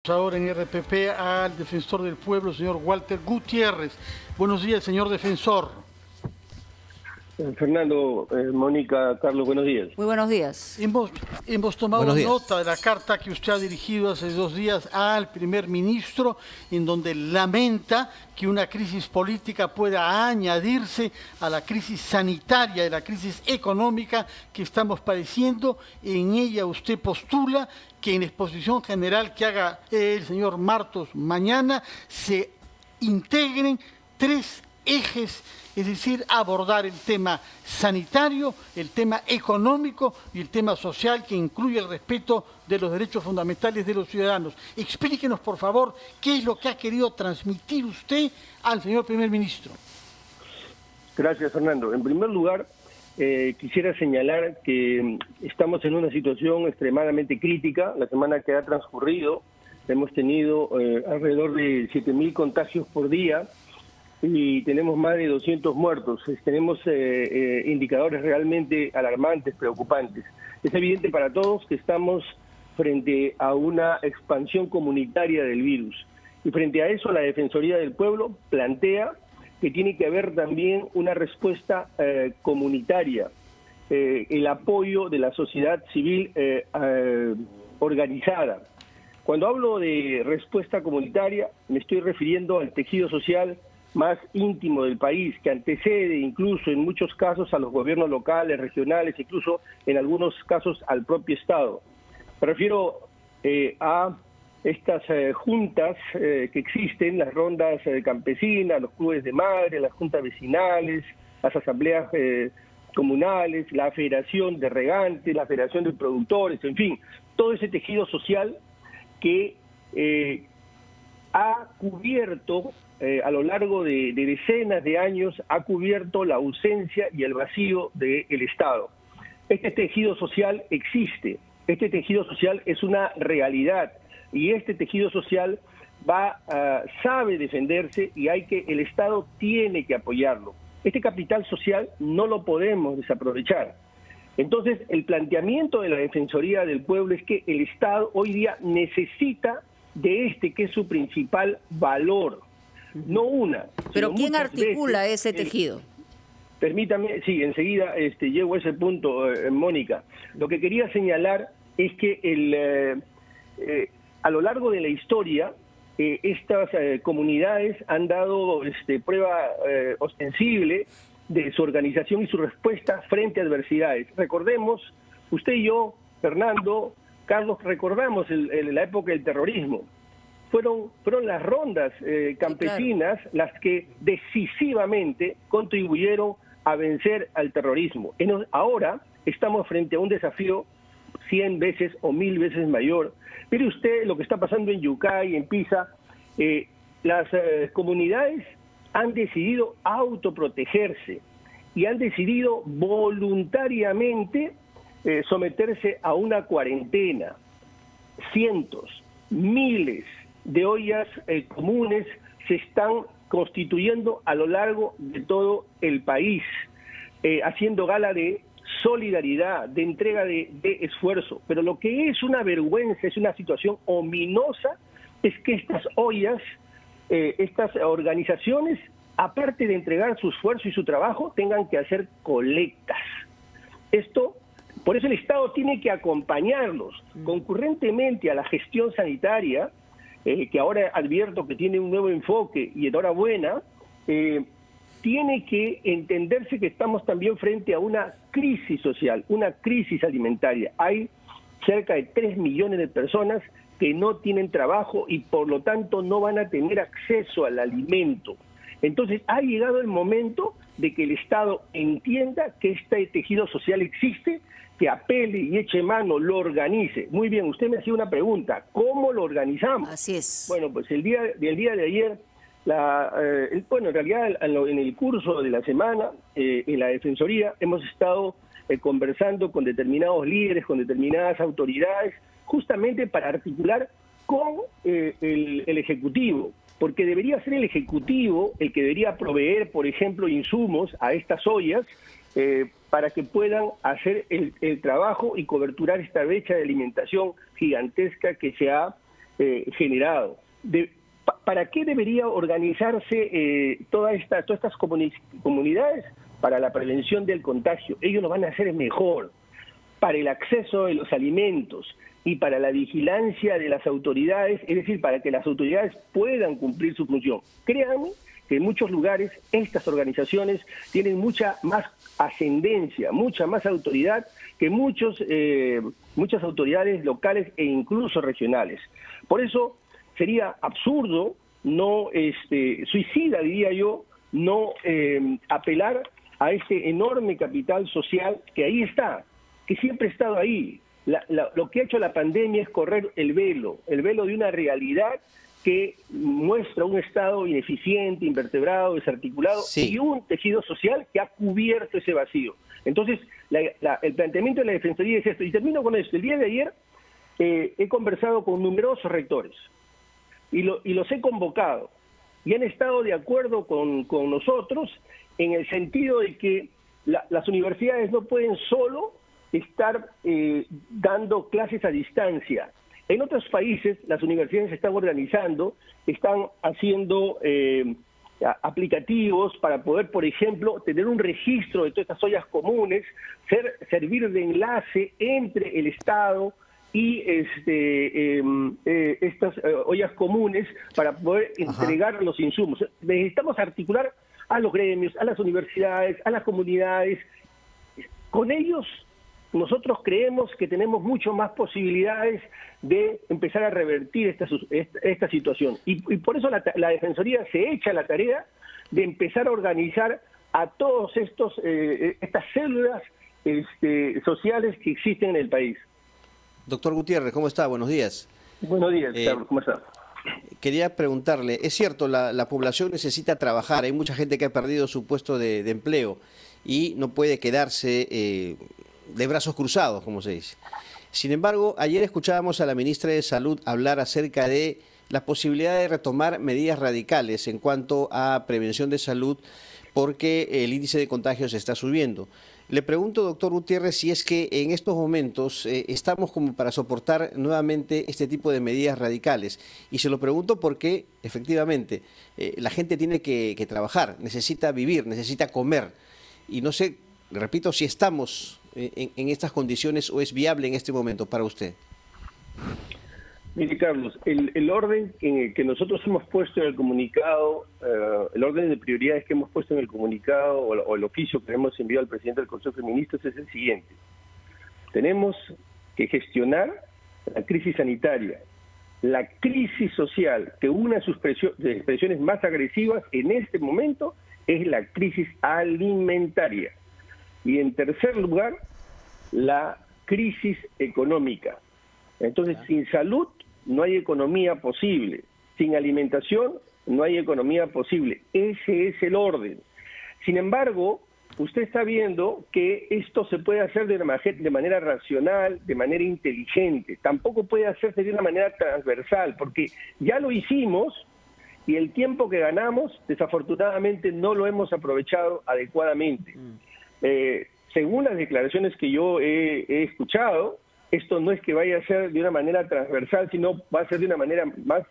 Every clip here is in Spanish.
Ahora en RPP al defensor del pueblo, señor Walter Gutiérrez. Buenos días, señor defensor. Fernando, Mónica, Carlos, buenos días. Muy buenos días. Hemos tomado nota de la carta que usted ha dirigido hace 2 días al primer ministro, en donde lamenta que una crisis política pueda añadirse a la crisis sanitaria y la crisis económica que estamos padeciendo. En ella usted postula que en exposición general que haga el señor Martos mañana se integren 3 ejes, es decir, abordar el tema sanitario, el tema económico y el tema social, que incluye el respeto de los derechos fundamentales de los ciudadanos. Explíquenos, por favor, qué es lo que ha querido transmitir usted al señor primer ministro. Gracias, Fernando. En primer lugar, quisiera señalar que estamos en una situación extremadamente crítica. La semana que ha transcurrido hemos tenido alrededor de 7.000 contagios por día, y tenemos más de 200 muertos. Tenemos indicadores realmente alarmantes, preocupantes. Es evidente para todos que estamos frente a una expansión comunitaria del virus. Y frente a eso, la Defensoría del Pueblo plantea que tiene que haber también una respuesta comunitaria, el apoyo de la sociedad civil organizada. Cuando hablo de respuesta comunitaria, me estoy refiriendo al tejido social más íntimo del país, que antecede incluso en muchos casos a los gobiernos locales, regionales, incluso en algunos casos al propio Estado. Me refiero a estas juntas que existen, las rondas campesinas, los clubes de madres, las juntas vecinales, las asambleas comunales, la federación de regantes, la federación de productores, en fin, todo ese tejido social que ha cubierto a lo largo de decenas de años, ha cubierto la ausencia y el vacío del Estado. Este tejido social existe, este tejido social es una realidad, y este tejido social sabe defenderse, y el Estado tiene que apoyarlo. Este capital social no lo podemos desaprovechar. Entonces, el planteamiento de la Defensoría del Pueblo es que el Estado hoy día necesita de que es su principal valor. No una. Pero ¿quién articula ese tejido? Permítame, sí, enseguida llego a ese punto, Mónica. Lo que quería señalar es que a lo largo de la historia, estas comunidades han dado prueba ostensible de su organización y su respuesta frente a adversidades. Recordemos, usted y yo, Fernando, Carlos, recordamos la época del terrorismo. Fueron las rondas campesinas, sí, claro, las que decisivamente contribuyeron a vencer al terrorismo. Ahora estamos frente a un desafío 100 veces o 1000 veces mayor. Mire usted lo que está pasando en Yucay, en Pisa. Las comunidades han decidido autoprotegerse y han decidido voluntariamente someterse a una cuarentena. Cientos, miles de ollas comunes se están constituyendo a lo largo de todo el país, haciendo gala de solidaridad, de entrega de esfuerzo. Pero lo que es una vergüenza, es una situación ominosa, es que estas ollas, estas organizaciones, aparte de entregar su esfuerzo y su trabajo, tengan que hacer colectas. Por eso el Estado tiene que acompañarlos concurrentemente a la gestión sanitaria, que ahora advierto que tiene un nuevo enfoque, y enhorabuena. Tiene que entenderse que estamos también frente a una crisis social, una crisis alimentaria. Hay cerca de 3 millones de personas que no tienen trabajo y por lo tanto no van a tener acceso al alimento. Entonces ha llegado el momento de que el Estado entienda que este tejido social existe, que apele y eche mano, lo organice. Muy bien, usted me hacía una pregunta, ¿cómo lo organizamos? Así es. Bueno, pues el día de ayer, en realidad en el curso de la semana, en la Defensoría hemos estado conversando con determinados líderes, con determinadas autoridades, justamente para articular con el Ejecutivo, porque debería ser el Ejecutivo el que debería proveer, por ejemplo, insumos a estas ollas para que puedan hacer el trabajo y coberturar esta brecha de alimentación gigantesca que se ha generado. ¿Para qué debería organizarse todas estas comunidades? Para la prevención del contagio. Ellos lo van a hacer mejor. Para el acceso de los alimentos y para la vigilancia de las autoridades, es decir, para que las autoridades puedan cumplir su función. Créanme que en muchos lugares estas organizaciones tienen mucha más ascendencia, mucha más autoridad que muchas autoridades locales e incluso regionales. Por eso sería absurdo, suicida diría yo, no apelar a este enorme capital social que ahí está, que siempre ha estado ahí. Lo que ha hecho la pandemia es correr el velo de una realidad que muestra un Estado ineficiente, invertebrado, desarticulado, sí, y un tejido social que ha cubierto ese vacío. Entonces, el planteamiento de la Defensoría es esto, y termino con esto. El día de ayer he conversado con numerosos rectores y los he convocado, y han estado de acuerdo con nosotros en el sentido de que las universidades no pueden solo estar dando clases a distancia. En otros países las universidades se están organizando, están haciendo aplicativos para poder, por ejemplo, tener un registro de todas estas ollas comunes, servir de enlace entre el Estado y estas ollas comunes para poder entregar los insumos. Necesitamos articular a los gremios, a las universidades, a las comunidades. Con ellos nosotros creemos que tenemos mucho más posibilidades de empezar a revertir esta situación. Y por eso la Defensoría se echa la tarea de empezar a organizar a todos estas células sociales que existen en el país. Doctor Gutiérrez, ¿cómo está? Buenos días. Buenos días, Carlos, ¿cómo está? Quería preguntarle, es cierto, la población necesita trabajar, hay mucha gente que ha perdido su puesto de empleo y no puede quedarse de brazos cruzados, como se dice. Sin embargo, ayer escuchábamos a la ministra de Salud hablar acerca de la posibilidad de retomar medidas radicales en cuanto a prevención de salud porque el índice de contagios está subiendo. Le pregunto, doctor Gutiérrez, si es que en estos momentos estamos como para soportar nuevamente este tipo de medidas radicales. Y se lo pregunto porque, efectivamente, la gente tiene que trabajar, necesita vivir, necesita comer. Y no sé, repito, si estamos en estas condiciones o es viable en este momento para usted. Mire, Carlos, el orden que nosotros hemos puesto en el comunicado, el orden de prioridades que hemos puesto en el comunicado o el oficio que hemos enviado al presidente del Consejo de Ministros es el siguiente. Tenemos que gestionar la crisis sanitaria, la crisis social, que una de sus expresiones más agresivas en este momento es la crisis alimentaria. Y en tercer lugar, la crisis económica. Entonces, sin salud no hay economía posible. Sin alimentación no hay economía posible. Ese es el orden. Sin embargo, usted está viendo que esto se puede hacer de manera racional, de manera inteligente. Tampoco puede hacerse de una manera transversal, porque ya lo hicimos y el tiempo que ganamos, desafortunadamente, no lo hemos aprovechado adecuadamente. Según las declaraciones que yo he escuchado, esto no es que vaya a ser de una manera transversal, sino va a ser de una manera más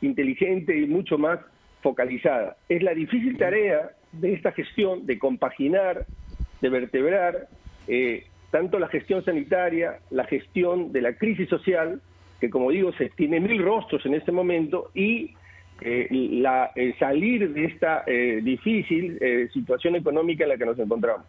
inteligente y mucho más focalizada. Es la difícil tarea de esta gestión de compaginar, de vertebrar tanto la gestión sanitaria, la gestión de la crisis social, que como digo, se tiene 1000 rostros en este momento, y salir de esta difícil situación económica en la que nos encontramos.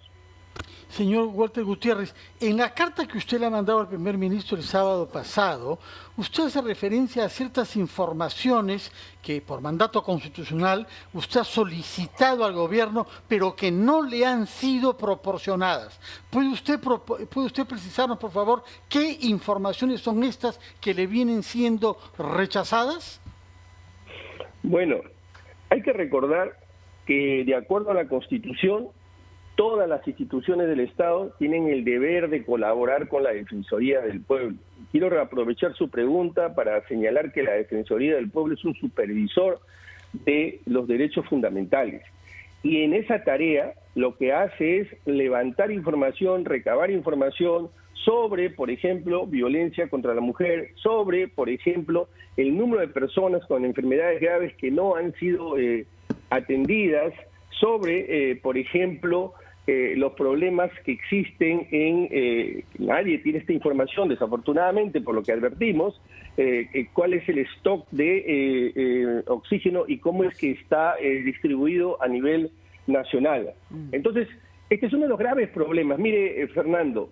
Señor Walter Gutiérrez, en la carta que usted le ha mandado al primer ministro el sábado pasado, usted hace referencia a ciertas informaciones que por mandato constitucional usted ha solicitado al gobierno, pero que no le han sido proporcionadas. ¿Puede usted precisarnos, por favor, qué informaciones son estas que le vienen siendo rechazadas? Bueno, hay que recordar que de acuerdo a la Constitución, todas las instituciones del Estado tienen el deber de colaborar con la Defensoría del Pueblo. Quiero aprovechar su pregunta para señalar que la Defensoría del Pueblo es un supervisor de los derechos fundamentales. Y en esa tarea lo que hace es levantar información, recabar información sobre, por ejemplo, violencia contra la mujer, sobre, por ejemplo, el número de personas con enfermedades graves que no han sido atendidas, sobre, por ejemplo, los problemas que existen nadie tiene esta información, desafortunadamente, por lo que advertimos, cuál es el stock de oxígeno y cómo es que está distribuido a nivel nacional. Entonces, este es uno de los graves problemas. Mire, Fernando,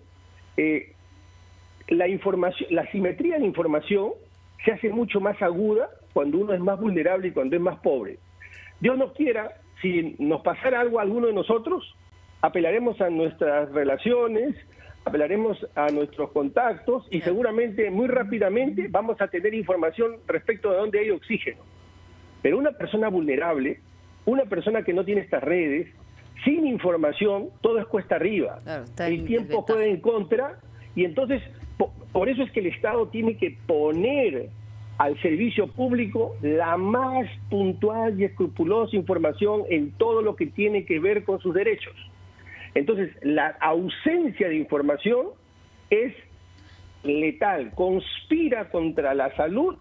la simetría de la información se hace mucho más aguda cuando uno es más vulnerable y cuando es más pobre. Dios nos quiera, si nos pasara algo a alguno de nosotros, apelaremos a nuestras relaciones, apelaremos a nuestros contactos y seguramente muy rápidamente vamos a tener información respecto de dónde hay oxígeno. Pero una persona vulnerable, una persona que no tiene estas redes, sin información, todo es cuesta arriba. Claro, el tiempo juega en contra y entonces por eso es que el Estado tiene que poner al servicio público la más puntual y escrupulosa información en todo lo que tiene que ver con sus derechos. Entonces, la ausencia de información es letal, conspira contra la salud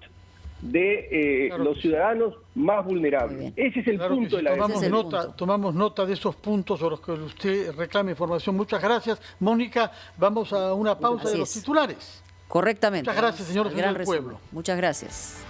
de los ciudadanos más vulnerables. Ese es el punto de la decisión. Tomamos nota de esos puntos sobre los que usted reclama información. Muchas gracias. Mónica, vamos a una pausa de los titulares. Correctamente. Muchas gracias, señor del pueblo. Muchas gracias.